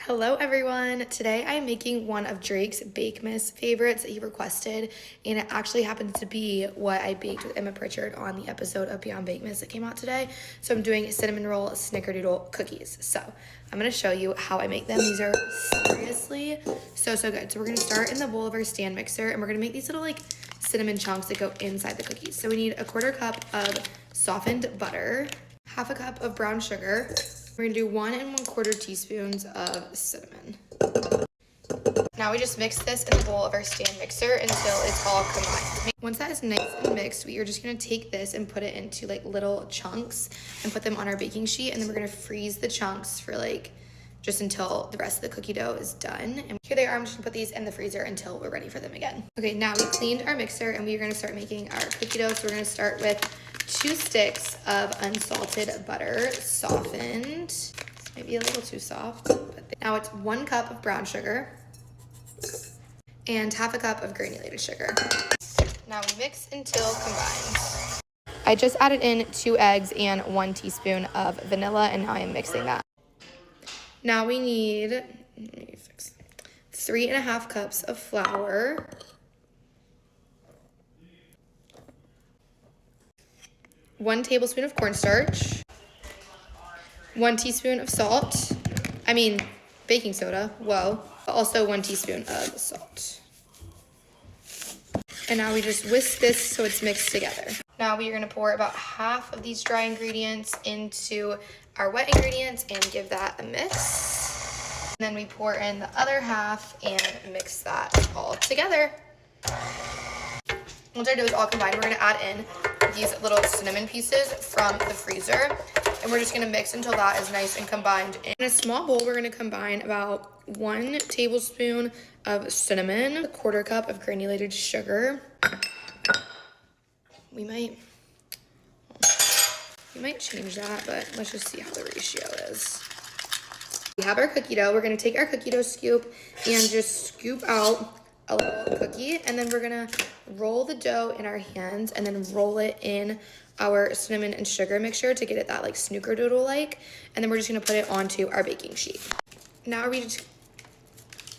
Hello everyone! Today I am making one of Drake's Bakemas favorites that he requested, and it actually happens to be what I baked with Emma Pritchard on the episode of Beyond Bakemas that came out today. So I'm doing cinnamon roll snickerdoodle cookies. So I'm going to show you how I make them. These are seriously so good. So we're going to start in the bowl of our stand mixer, and we're going to make these little like cinnamon chunks that go inside the cookies. So we need a 1/4 cup of softened butter, 1/2 cup of brown sugar. We're gonna do 1 1/4 teaspoons of cinnamon. Now we just mix this in the bowl of our stand mixer until it's all combined. Once that is nice and mixed, we are just gonna take this and put it into like little chunks and put them on our baking sheet, and then we're gonna freeze the chunks for like just until the rest of the cookie dough is done. And here they are. I'm just gonna put these in the freezer until we're ready for them again. Okay, now we cleaned our mixer and we are gonna start making our cookie dough. So we're gonna start with 2 sticks of unsalted butter, softened. Maybe a little too soft. But now it's 1 cup of brown sugar and 1/2 cup of granulated sugar. Now we mix until combined. I just added in 2 eggs and 1 teaspoon of vanilla, and now I am mixing that. Now we need 3½ cups of flour, 1 tablespoon of cornstarch, 1 teaspoon of salt, baking soda, whoa, but also 1 teaspoon of salt. And now we just whisk this so it's mixed together. Now we are gonna pour about half of these dry ingredients into our wet ingredients and give that a mix. And then we pour in the other half and mix that all together. Once our dough is all combined, we're gonna add in these little cinnamon pieces from the freezer, and we're just gonna mix until that is nice and combined. In a small bowl, we're gonna combine about 1 tablespoon of cinnamon, 1/4 cup of granulated sugar. We might change that, but let's just see how the ratio is. We have our cookie dough. We're gonna take our cookie dough scoop and just scoop out a little cookie, and then we're gonna roll the dough in our hands and then roll it in our cinnamon and sugar mixture to get it that like snickerdoodle like, and then we're just gonna put it onto our baking sheet. Now we're just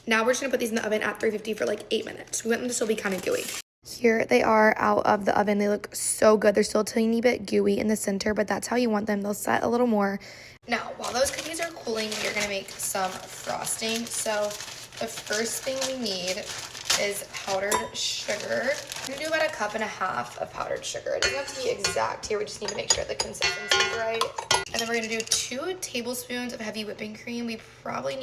gonna put these in the oven at 350 for like 8 minutes. We want them to still be kind of gooey. Here they are out of the oven. They look so good. They're still a tiny bit gooey in the center, but that's how you want them. They'll set a little more. Now, while those cookies are cooling, we're gonna make some frosting. So the first thing we need is powdered sugar. We're gonna do about 1.5 cups of powdered sugar. It doesn't have to be exact here. We just need to make sure the consistency is right. And then we're gonna do 2 tablespoons of heavy whipping cream. We probably need